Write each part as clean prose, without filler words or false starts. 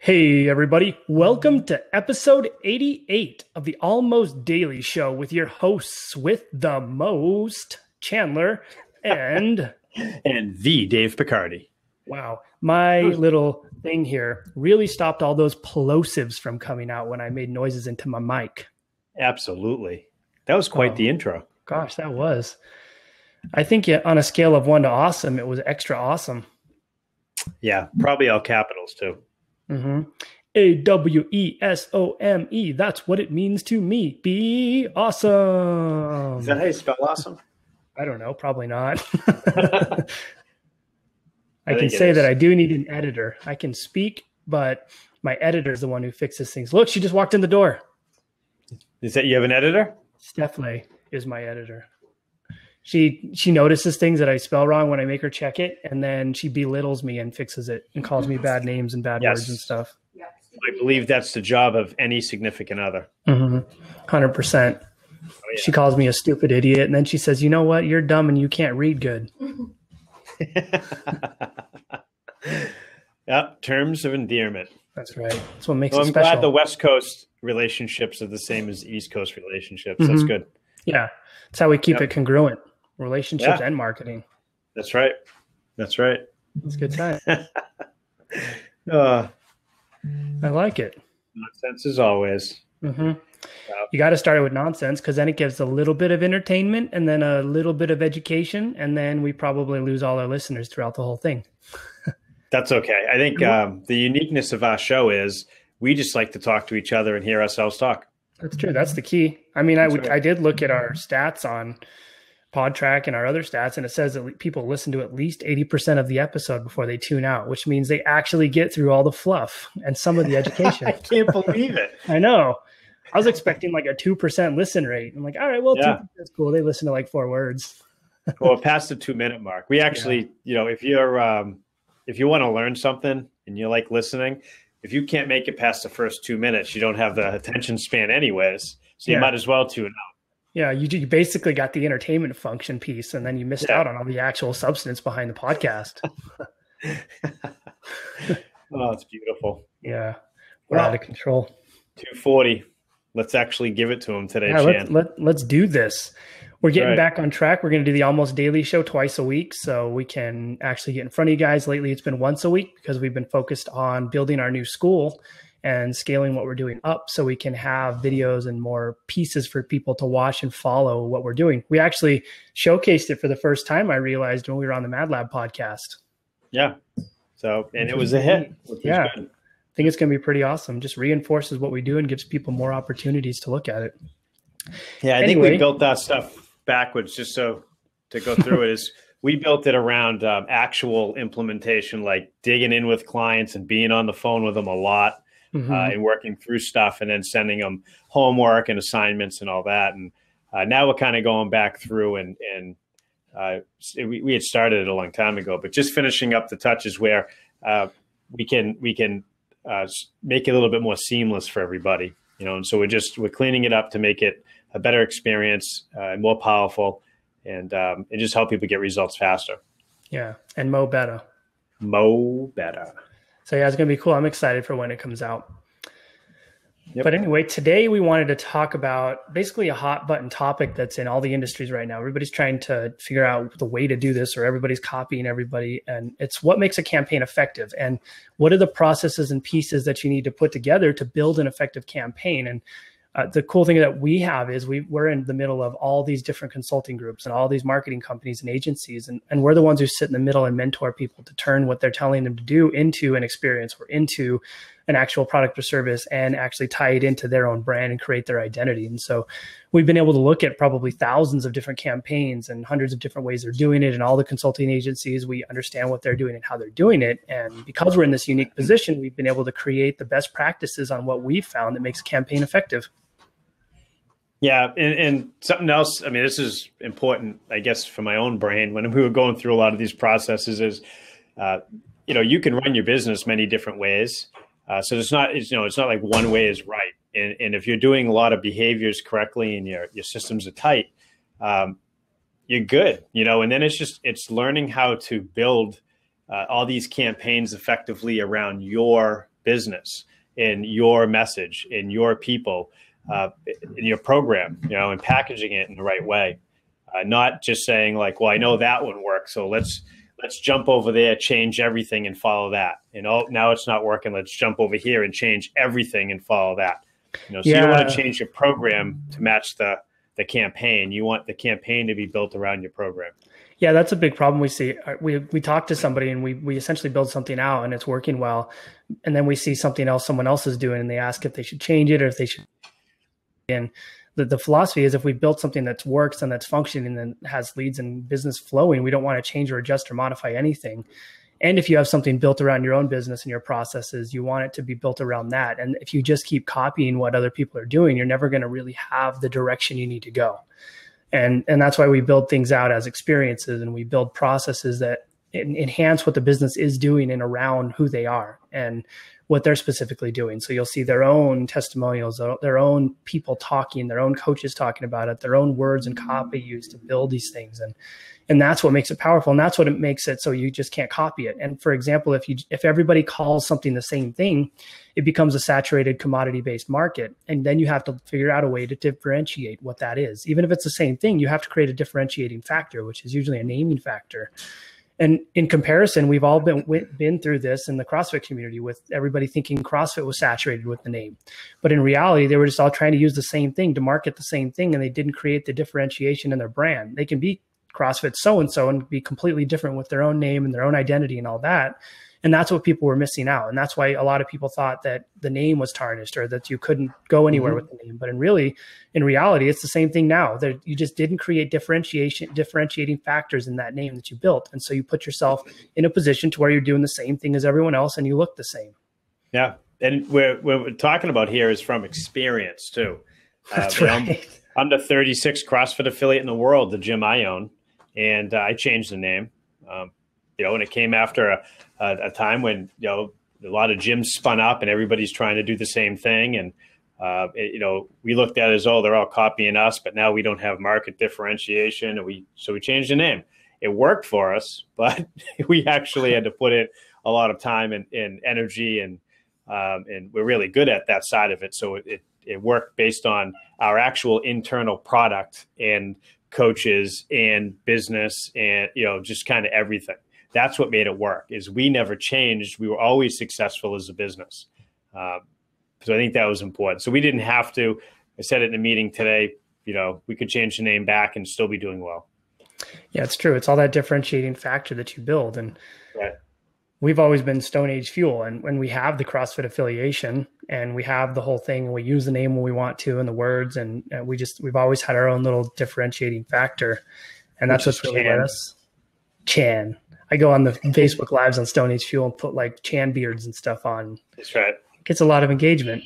Hey, everybody. Welcome to episode 88 of the Almost Daily Show with your hosts with the most, Chandler and... and the Dave Picardi. Wow. My little thing here really stopped all those plosives from coming out when I made noises into my mic. Absolutely. That was quite the intro. Gosh, that was. I think on a scale of 1 to awesome, it was extra awesome. Yeah, probably all capitals too. Mm-hmm. AWESOME. That's what it means to me. Be awesome. Is that how you spell awesome? I don't know. Probably not. I can say that I do need an editor. I can speak, but my editor is the one who fixes things. Look, she just walked in the door. Is that you have an editor? Stephanie is my editor. She notices things that I spell wrong when I make her check it, and then she belittles me and fixes it and calls me bad names and bad words and stuff. I believe that's the job of any significant other. 100%. She calls me a stupid idiot, and then she says, "You know what? You're dumb and you can't read good." Yep, terms of endearment. That's right. That's what makes it I'm special. glad the West Coast relationships are the same as East Coast relationships. That's good. Yeah, that's how we keep it congruent. Relationships and marketing. That's right. That's right. It's a good time. I like it. Nonsense as always. You got to start it with nonsense because then it gives a little bit of entertainment and then a little bit of education, and then we probably lose all our listeners throughout the whole thing. That's okay. I think the uniqueness of our show is we just like to talk to each other and hear ourselves talk. That's true. That's the key. I mean, I did look at our stats on PodTrack and our other stats, and it says that people listen to at least 80% of the episode before they tune out, which means they actually get through all the fluff and some of the education. I can't believe it. I know. I was expecting like a 2% listen rate. I'm like, all right, well, 2% is cool. They listen to like 4 words. Well, past the 2-minute mark. We actually, if you want to learn something and you like listening, if you can't make it past the first 2 minutes, you don't have the attention span anyways. So you might as well tune out. Yeah, you basically got the entertainment function piece, and then you missed out on all the actual substance behind the podcast. Oh, it's beautiful. Yeah, we're out of control. 240. Let's actually give it to him today, Chan. Let's do this. We're getting back on track. We're going to do the Almost Daily Show twice a week, so we can actually get in front of you guys. Lately, it's been once a week because we've been focused on building our new school and scaling what we're doing up so we can have videos and more pieces for people to watch and follow what we're doing. We actually showcased it for the first time, I realized, when we were on the Mad Lab podcast. Yeah. So, and it was a hit. Yeah. I think it's going to be pretty awesome. Just reinforces what we do and gives people more opportunities to look at it. Yeah. I think we built that stuff backwards just so to go through it is we built it around actual implementation, like digging in with clients and being on the phone with them a lot. And working through stuff and then sending them homework and assignments and all that. And now we're kind of going back through and we had started it a long time ago, but just finishing up the touches where we can make it a little bit more seamless for everybody, and so we're cleaning it up to make it a better experience, more powerful, and just help people get results faster. Yeah. And Mo better. So yeah, it's going to be cool. I'm excited for when it comes out. Yep. But anyway, today we wanted to talk about basically a hot button topic that's in all the industries right now. Everybody's trying to figure out the way to do this, or everybody's copying everybody. And it's what makes a campaign effective, and what are the processes and pieces that you need to put together to build an effective campaign. And the cool thing that we have is we're in the middle of all these different consulting groups and all these marketing companies and agencies. And we're the ones who sit in the middle and mentor people to turn what they're telling them to do into an experience or into an actual product or service and actually tie it into their own brand and create their identity. And so we've been able to look at probably thousands of different campaigns and hundreds of different ways they're doing it. And all the consulting agencies, we understand what they're doing and how they're doing it. And because we're in this unique position, we've been able to create the best practices on what we've found that makes a campaign effective. Yeah. And something else, I mean, this is important, I guess, for my own brain when we were going through a lot of these processes is, you can run your business many different ways. So it's not like one way is right. And if you're doing a lot of behaviors correctly and your systems are tight, you're good, and then it's learning how to build all these campaigns effectively around your business, in your message, in your people, in your program, and packaging it in the right way. Not just saying like, well, I know that one works, so let's jump over there, change everything and follow that. Now it's not working. Let's jump over here and change everything and follow that. So you want to change your program to match the campaign. You want the campaign to be built around your program. Yeah, that's a big problem we see. We talk to somebody and we essentially build something out and it's working well. And then we see something else someone else is doing and they ask if they should change it or if they should. And the philosophy is if we built something that works and that's functioning and has leads and business flowing, we don't want to change or adjust or modify anything. And if you have something built around your own business and your processes, you want it to be built around that. And if you just keep copying what other people are doing, you're never going to really have the direction you need to go. And that's why we build things out as experiences and we build processes that enhance what the business is doing and around who they are and what they're specifically doing. So you'll see their own testimonials, their own people talking, their own coaches talking about it, their own words and copy used to build these things. And that's what makes it powerful. And that's what it makes it so you just can't copy it. And for example, if everybody calls something the same thing, it becomes a saturated commodity-based market. And then you have to figure out a way to differentiate what that is. Even if it's the same thing, you have to create a differentiating factor, which is usually a naming factor. And in comparison, we've all been through this in the CrossFit community with everybody thinking CrossFit was saturated with the name. But in reality, they were just all trying to use the same thing to market the same thing, and they didn't create the differentiation in their brand. They can be CrossFit so-and-so and be completely different with their own name and their own identity and all that. And that's what people were missing out. And that's why a lot of people thought that the name was tarnished or that you couldn't go anywhere with the name. But in reality, it's the same thing now. You just didn't create differentiating factors in that name that you built. And so you put yourself in a position to where you're doing the same thing as everyone else and you look the same. Yeah. And what we're talking about here is from experience too. That's right. I'm the 36th CrossFit affiliate in the world, the gym I own. And I changed the name, and it came after a time when, a lot of gyms spun up and everybody's trying to do the same thing. And, we looked at it as, they're all copying us, but now we don't have market differentiation. So we changed the name. It worked for us, but we actually had to put in a lot of time and energy and we're really good at that side of it. So it worked based on our actual internal product and coaches and business and, just kind of everything. That's what made it work is we never changed. We were always successful as a business. So I think that was important. So we didn't have to, I said it in a meeting today, we could change the name back and still be doing well. Yeah, it's true. It's all that differentiating factor that you build. And right. We've always been Stone Age Fuel. And when we have the CrossFit affiliation and we have the whole thing and we use the name when we want to and the words, and we've always had our own little differentiating factor. And that's what's really led us. Chan. I go on the Facebook Lives on Stone Age Fuel and put like Chan beards and stuff on. That's right. It gets a lot of engagement.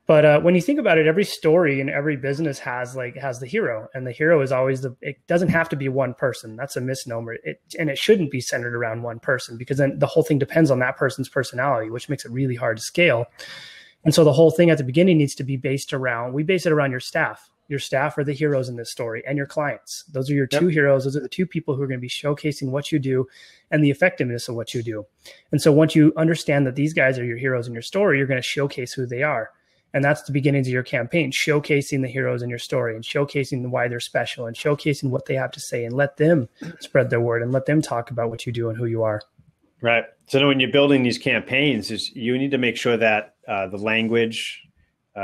But when you think about it, every story and every business has the hero, and the hero is always it doesn't have to be one person. That's a misnomer. And it shouldn't be centered around one person because then the whole thing depends on that person's personality, which makes it really hard to scale. And so the whole thing at the beginning needs to be we base it around your staff. Your staff are the heroes in this story and your clients. Those are your two heroes. Those are the two people who are going to be showcasing what you do and the effectiveness of what you do. And so once you understand that these guys are your heroes in your story, you're going to showcase who they are. And that's the beginnings of your campaign, showcasing the heroes in your story and showcasing why they're special and showcasing what they have to say and let them spread their word and let them talk about what you do and who you are. Right. So when you're building these campaigns, you need to make sure that the language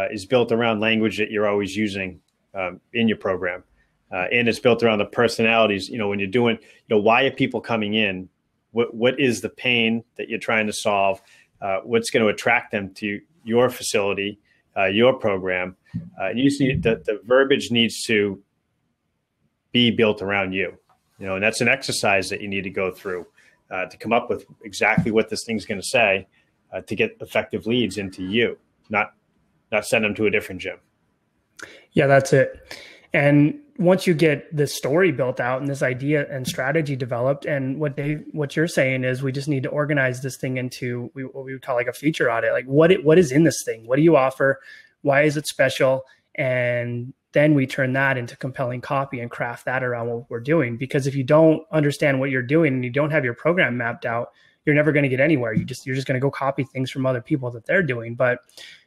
is built around language that you're always using in your program. And it's built around the personalities, when you're doing, why are people coming in? What is the pain that you're trying to solve? What's going to attract them to your facility, your program? And you see the verbiage needs to be built around you, and that's an exercise that you need to go through to come up with exactly what this thing's going to say to get effective leads into you, not send them to a different gym. Yeah, that's it. And once you get this story built out and this idea and strategy developed, and what you're saying is we just need to organize this thing into what we would call like a feature audit. Like what is in this thing? What do you offer? Why is it special? And then we turn that into compelling copy and craft that around what we're doing. Because if you don't understand what you're doing and you don't have your program mapped out, you're never going to get anywhere. You're just going to go copy things from other people that they're doing. But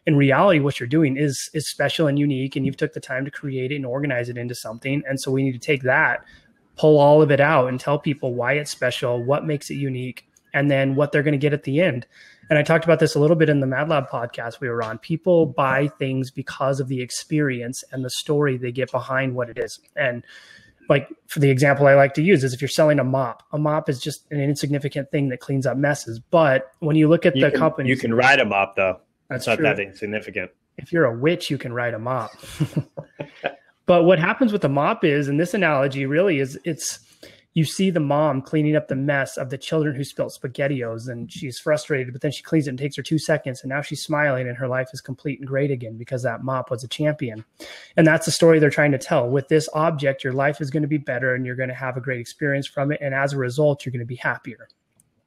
in reality, what you're doing is special and unique, and you've took the time to create it and organize it into something. And so we need to take that, pull all of it out and tell people why it's special, what makes it unique, and then what they're going to get at the end. And I talked about this a little bit in the Mad Lab podcast we were on. People buy things because of the experience and the story they get behind what it is. And like for the example I like to use is if you're selling a mop is just an insignificant thing that cleans up messes. But when you look at the company, you can ride a mop though. That's not that insignificant. If you're a witch, you can ride a mop. But what happens with the mop is, and this analogy really is, you see the mom cleaning up the mess of the children who spilled SpaghettiOs, and she's frustrated, but then she cleans it and takes her 2 seconds, and now she's smiling and her life is complete and great again because that mop was a champion. And that's the story they're trying to tell. With this object, your life is going to be better and you're going to have a great experience from it. And as a result, you're going to be happier.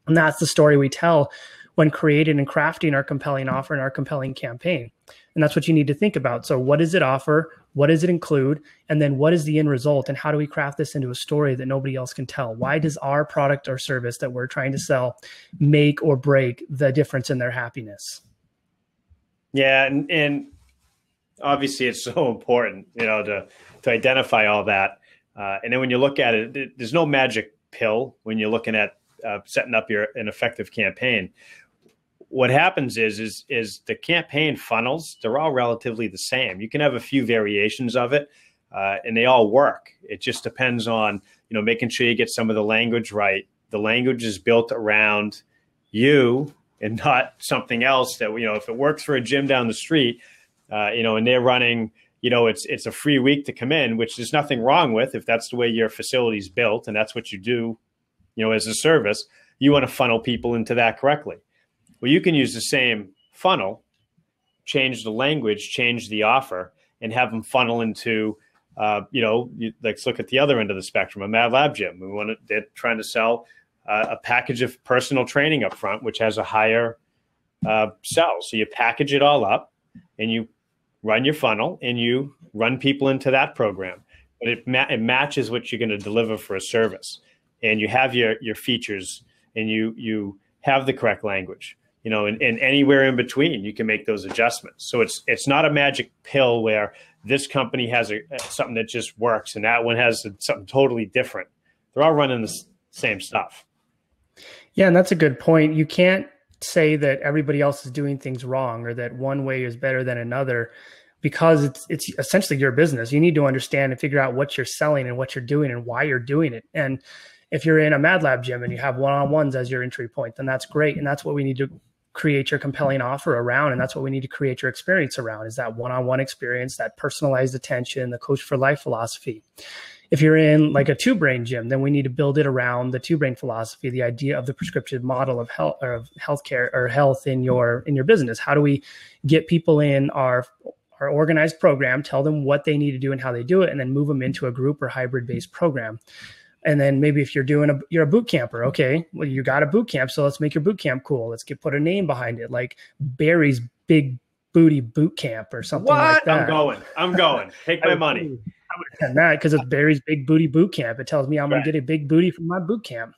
And that's the story we tell when creating and crafting our compelling offer and our compelling campaign. And that's what you need to think about. So what does it offer? What does it include? And then what is the end result? And how do we craft this into a story that nobody else can tell? Why does our product or service that we're trying to sell make or break the difference in their happiness? Yeah. And obviously it's so important, to identify all that. And then when you look at it, there's no magic pill when you're looking at setting up an effective campaign. What happens is the campaign funnels, they're all relatively the same. You can have a few variations of it, and they all work. It just depends on, making sure you get some of the language right. The language is built around you and not something else that, if it works for a gym down the street, and they're running, it's a free week to come in, which there's nothing wrong with if that's the way your facility's built and that's what you do, as a service. You want to funnel people into that correctly. Well, you can use the same funnel, change the language, change the offer, and have them funnel into, let's look at the other end of the spectrum, a Mad Lab gym. They're trying to sell a package of personal training up front, which has a higher sell. So you package it all up and you run your funnel and you run people into that program. But it matches what you're going to deliver for a service. And you have your features and you have the correct language. And anywhere in between, you can make those adjustments. So it's not a magic pill where this company has something that just works and that one has something totally different. They're all running the same stuff. Yeah, and that's a good point. You can't say that everybody else is doing things wrong or that one way is better than another because it's essentially your business. You need to understand and figure out what you're selling and what you're doing and why you're doing it. And if you're in a Mad Lab gym and you have one-on-ones as your entry point, then that's great. And that's what we need to create your compelling offer around. And that's what we need to create your experience around, is that one-on-one experience, that personalized attention, the coach for life philosophy. If you're in like a two-brain gym, then we need to build it around the two-brain philosophy, the idea of the prescriptive model of health or of healthcare or health in your business. How do we get people in our organized program, tell them what they need to do and how they do it, and then move them into a group or hybrid-based program? And then maybe if you're a boot camper, okay, well, you got a boot camp, so let's make your boot camp cool. Let's put a name behind it, like Barry's Big Booty Boot Camp or something like that. I'm going. Take my money. I would attend that because it's Barry's Big Booty Boot Camp. It tells me I'm going to get a big booty from my boot camp.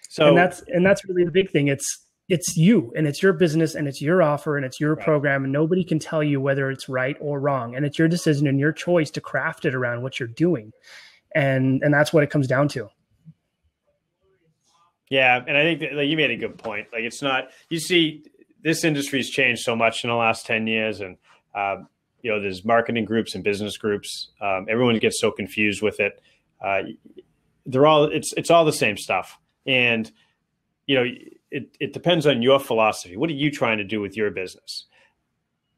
So and that's really the big thing. It's you and it's your business and it's your offer and it's your program, and nobody can tell you whether it's right or wrong. And it's your decision and your choice to craft it around what you're doing. And that's what it comes down to. Yeah. And I think that, you made a good point. Like, it's not, you see, this industry's changed so much in the last 10 years. And, there's marketing groups and business groups. Everyone gets so confused with it. It's all the same stuff. And, it depends on your philosophy. What are you trying to do with your business?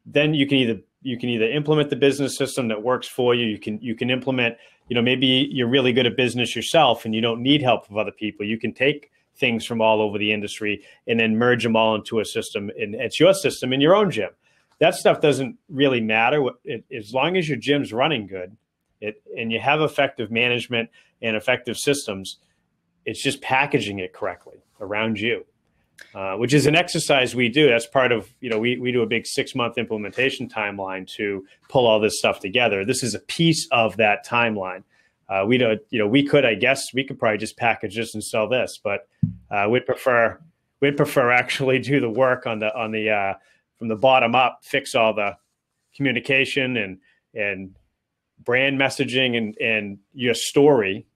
Then you can either implement the business system that works for you. You can implement, maybe you're really good at business yourself and you don't need help from other people. You can take things from all over the industry and then merge them all into a system, and it's your system in your own gym. That stuff doesn't really matter. As long as your gym's running good and you have effective management and effective systems, it's just packaging it correctly around you. Which is an exercise we do. That's part of, we do a big 6-month implementation timeline to pull all this stuff together. This is a piece of that timeline. We don't, we could, I guess we could probably just package this and sell this, but we'd prefer actually do the work on the from the bottom up, fix all the communication and brand messaging and your story,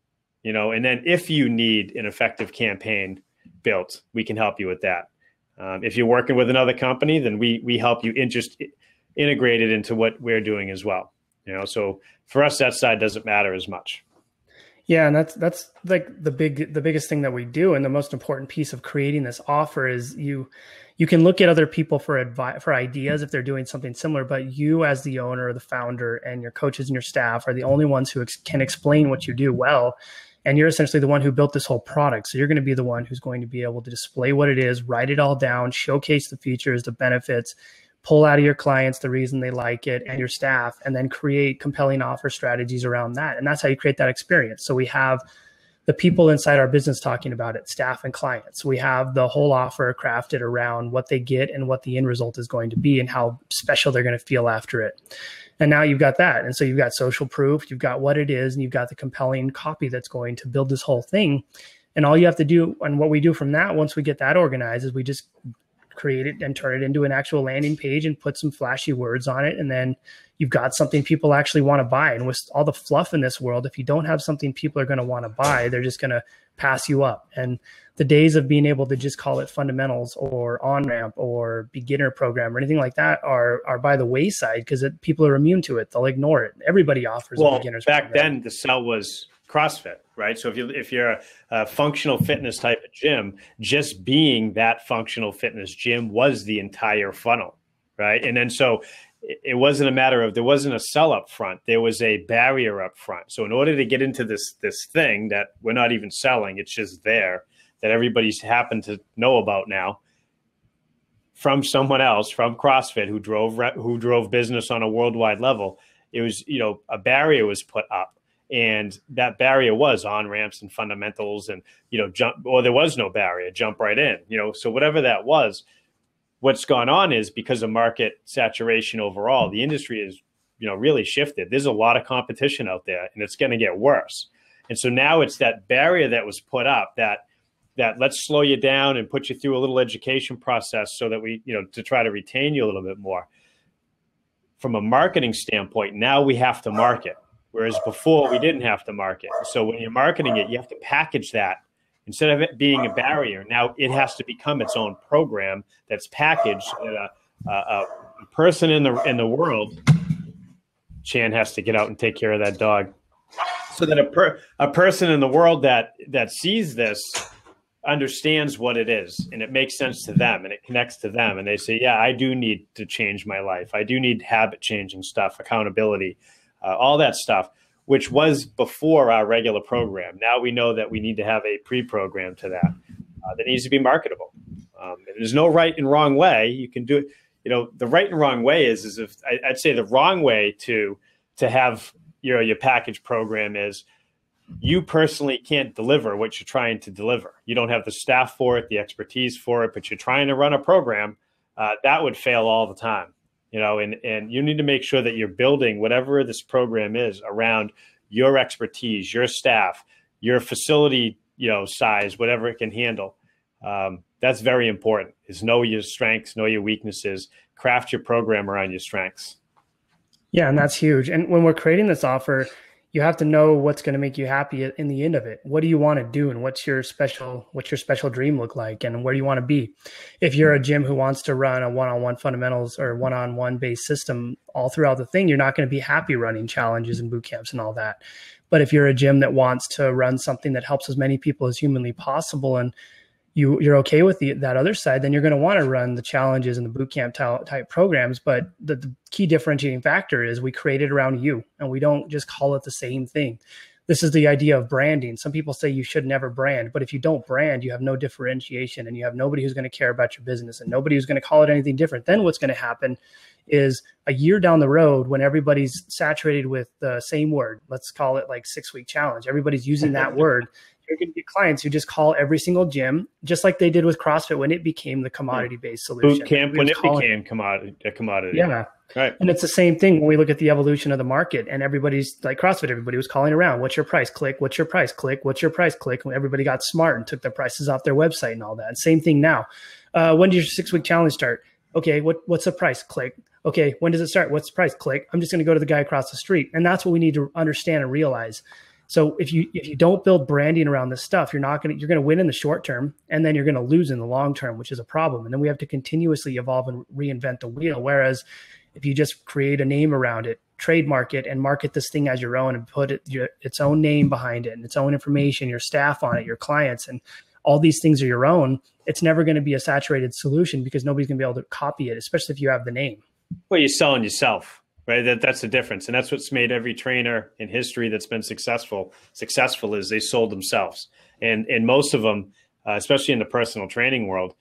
and then if you need an effective campaign built, we can help you with that. If you're working with another company, then we help you integrate it into what we're doing as well. So for us, that side doesn't matter as much. Yeah, and that's like the biggest thing that we do, and the most important piece of creating this offer is you can look at other people for ideas if they're doing something similar, but you as the owner or the founder and your coaches and your staff are the only ones who can explain what you do well. And you're essentially the one who built this whole product. So you're going to be the one who's going to be able to display what it is, write it all down, showcase the features, the benefits, pull out of your clients the reason they like it and your staff, and then create compelling offer strategies around that. And that's how you create that experience. So we have the people inside our business talking about it, staff and clients. We have the whole offer crafted around what they get and what the end result is going to be and how special they're going to feel after it. And now you've got that. And so you've got social proof, you've got what it is, and you've got the compelling copy that's going to build this whole thing. And all you have to do, and what we do from that, once we get that organized, is we just create it and turn it into an actual landing page and put some flashy words on it. And then you've got something people actually want to buy. And with all the fluff in this world, if you don't have something people are going to want to buy, they're just going to pass you up. And the days of being able to just call it fundamentals or on-ramp or beginner program or anything like that are by the wayside because people are immune to it. They'll ignore it. Everybody offers a beginner's program. Back then the sell was CrossFit, right? So if you're a functional fitness type of gym, just being that functional fitness gym was the entire funnel, right? And then so it wasn't a matter of, there wasn't a sell up front, there was a barrier up front. So in order to get into this thing that we're not even selling, it's just there, that everybody's happened to know about now from someone else, from CrossFit who drove business on a worldwide level, it was, a barrier was put up. And that barrier was on ramps and fundamentals and, jump, or there was no barrier, jump right in, so whatever that was, what's gone on is because of market saturation overall, the industry is, really shifted. There's a lot of competition out there and it's going to get worse. And so now it's that barrier that was put up that let's slow you down and put you through a little education process so that we, to try to retain you a little bit more. From a marketing standpoint, now we have to market. Whereas before we didn't have to market. So when you're marketing it, you have to package that. Instead of it being a barrier, now it has to become its own program that's packaged so that a person in the world, Chan has to get out and take care of that dog. So that a person in the world that sees this understands what it is and it makes sense to them and it connects to them. And they say, yeah, I do need to change my life. I do need habit changing stuff, accountability. All that stuff, which was before our regular program. Now we know that we need to have a pre-program to that that needs to be marketable. There's no right and wrong way. You can do it. The right and wrong way is if I'd say the wrong way to have your package program is you personally can't deliver what you're trying to deliver. You don't have the staff for it, the expertise for it, but you're trying to run a program that would fail all the time. And you need to make sure that you're building whatever this program is around your expertise, your staff, your facility, size, whatever it can handle. That's very important, is know your strengths, know your weaknesses, craft your program around your strengths. Yeah, and that's huge. And when we're creating this offer, you have to know what's going to make you happy in the end of it. What do you want to do? And what's your special dream look like? And where do you want to be? If you're a gym who wants to run a one-on-one fundamentals or one-on-one based system all throughout the thing, you're not going to be happy running challenges and boot camps and all that. But if you're a gym that wants to run something that helps as many people as humanly possible and you're okay with that other side, then you're going to want to run the challenges and the boot camp type programs. But the key differentiating factor is we create it around you and we don't just call it the same thing. This is the idea of branding. Some people say you should never brand, but if you don't brand, you have no differentiation and you have nobody who's going to care about your business and nobody who's going to call it anything different. Then what's going to happen is a year down the road when everybody's saturated with the same word, let's call it like 6-week challenge. Everybody's using that word. you're going to get clients who just call every single gym, just like they did with CrossFit when it became the commodity-based solution. Boot camp when it became a commodity. Yeah. Right. And it's the same thing when we look at the evolution of the market, and everybody's like CrossFit, everybody was calling around, what's your price? Click, what's your price? Click, what's your price? Click. And everybody got smart and took their prices off their website and all that. And same thing now. When does your 6-week challenge start? Okay, what's the price? Click. Okay, when does it start? What's the price? Click. I'm just going to go to the guy across the street. And that's what we need to understand and realize. So if you don't build branding around this stuff, you're going to win in the short term, and then you're going to lose in the long term, which is a problem. And then we have to continuously evolve and reinvent the wheel. Whereas if you just create a name around it, trademark it, and market this thing as your own, and put its own name behind it and its own information, your staff on it, your clients, and all these things are your own, it's never going to be a saturated solution because nobody's going to be able to copy it, especially if you have the name. Well, you're selling yourself, right? That's the difference. And that's what's made every trainer in history that's been successful is they sold themselves. And most of them, especially in the personal training world,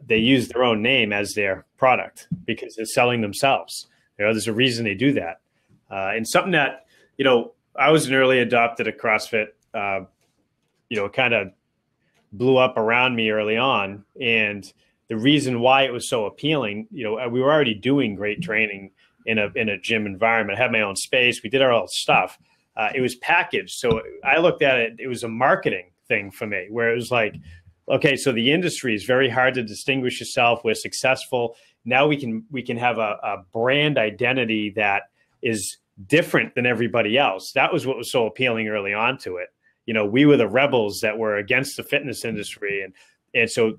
they use their own name as their product because they're selling themselves. There's a reason they do that. And something that, I was an early adopter of CrossFit, kind of blew up around me early on. And the reason why it was so appealing, we were already doing great training in a gym environment. I had my own space. We did our own stuff. It was packaged. So I looked at it. It was a marketing thing for me where it was like, okay, so the industry is very hard to distinguish yourself. We're successful. Now we can have a brand identity that is different than everybody else. That was what was so appealing early on to it. We were the rebels that were against the fitness industry. And so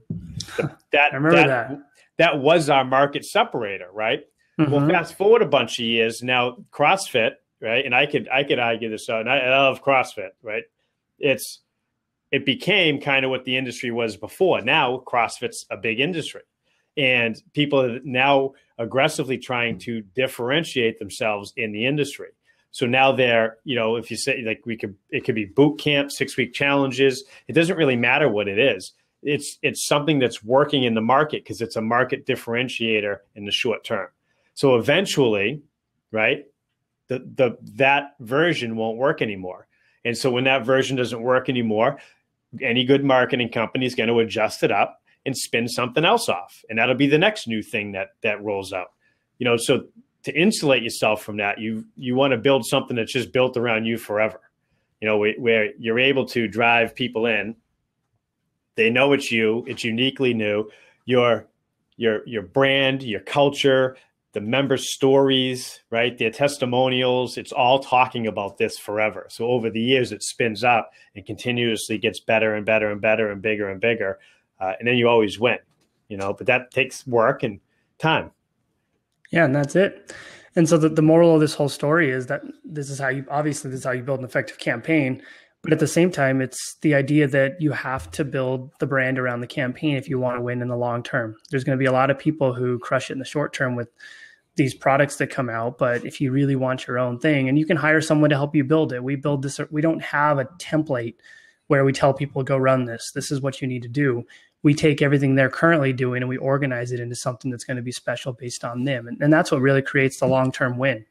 that was our market separator, right? Mm-hmm. Well, fast forward a bunch of years now, CrossFit, right? And I could argue this out, and I love CrossFit, right? It became kind of what the industry was before. Now CrossFit's a big industry, and people are now aggressively trying to differentiate themselves in the industry. So now they're, if you say like it could be boot camp, 6-week challenges. It doesn't really matter what it is. It's something that's working in the market because it's a market differentiator in the short term. So eventually, right, that version won't work anymore. And so when that version doesn't work anymore, any good marketing company is going to adjust it up and spin something else off. And that'll be the next new thing that rolls out. So to insulate yourself from that, you want to build something that's just built around you forever. Where you're able to drive people in. They know it's you. It's uniquely new. Your brand, your culture, the member stories, right? Their testimonials. It's all talking about this forever. So over the years, it spins up and continuously gets better and better and better and bigger and bigger. And then you always win. But that takes work and time. Yeah, and that's it. And so the moral of this whole story is that this is how you build an effective campaign. But at the same time, it's the idea that you have to build the brand around the campaign if you want to win in the long term. There's going to be a lot of people who crush it in the short term with these products that come out. But if you really want your own thing, and you can hire someone to help you build it. We build this. We don't have a template where we tell people, go run this. This is what you need to do. We take everything they're currently doing and we organize it into something that's going to be special based on them. And that's what really creates the long-term win.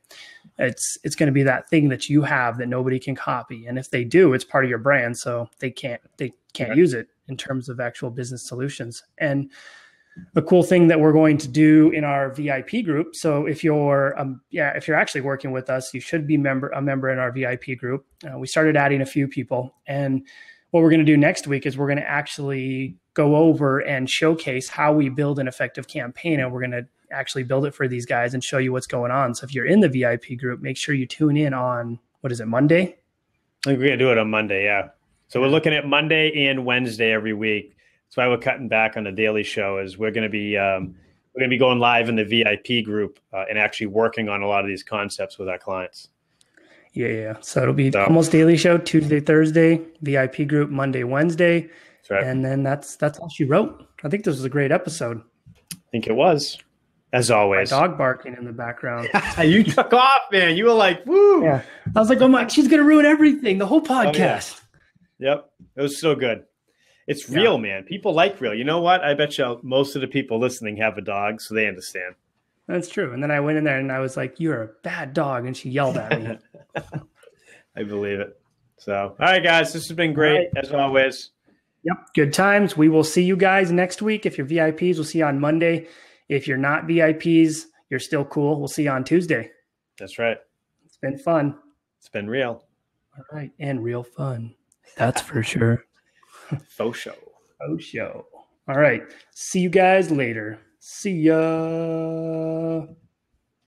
It's going to be that thing that you have that nobody can copy. And if they do, it's part of your brand. So they can't use it in terms of actual business solutions. And a cool thing that we're going to do in our VIP group. So if you're actually working with us, you should be a member in our VIP group. We started adding a few people, and what we're going to do next week is we're going to actually go over and showcase how we build an effective campaign. And we're going to actually build it for these guys and show you what's going on. So if you're in the VIP group, make sure you tune in on, Monday? I think we're going to do it on Monday. Yeah. So we're looking at Monday and Wednesday every week. That's why we're cutting back on the daily show is we're going to be going live in the VIP group and actually working on a lot of these concepts with our clients. Yeah. So it'll be almost daily show, Tuesday, Thursday, VIP group, Monday, Wednesday. That's right. And then that's all she wrote. I think this was a great episode. I think it was, as always. My dog barking in the background. You took off, man. You were like, woo. Yeah. I was like, oh my, she's going to ruin everything, the whole podcast. Oh, yeah. Yep. It was so good. It's real, man. People like real. You know what? I bet you most of the people listening have a dog, so they understand. That's true. And then I went in there and I was like, you're a bad dog. And she yelled at me. I believe it. So, all right, guys, this has been great as always. Yep. Good times. We will see you guys next week. If you're VIPs, we'll see you on Monday. If you're not VIPs, you're still cool. We'll see you on Tuesday. That's right. It's been fun. It's been real. All right. And real fun. That's for sure. Faux show. Faux show. All right. See you guys later. See ya.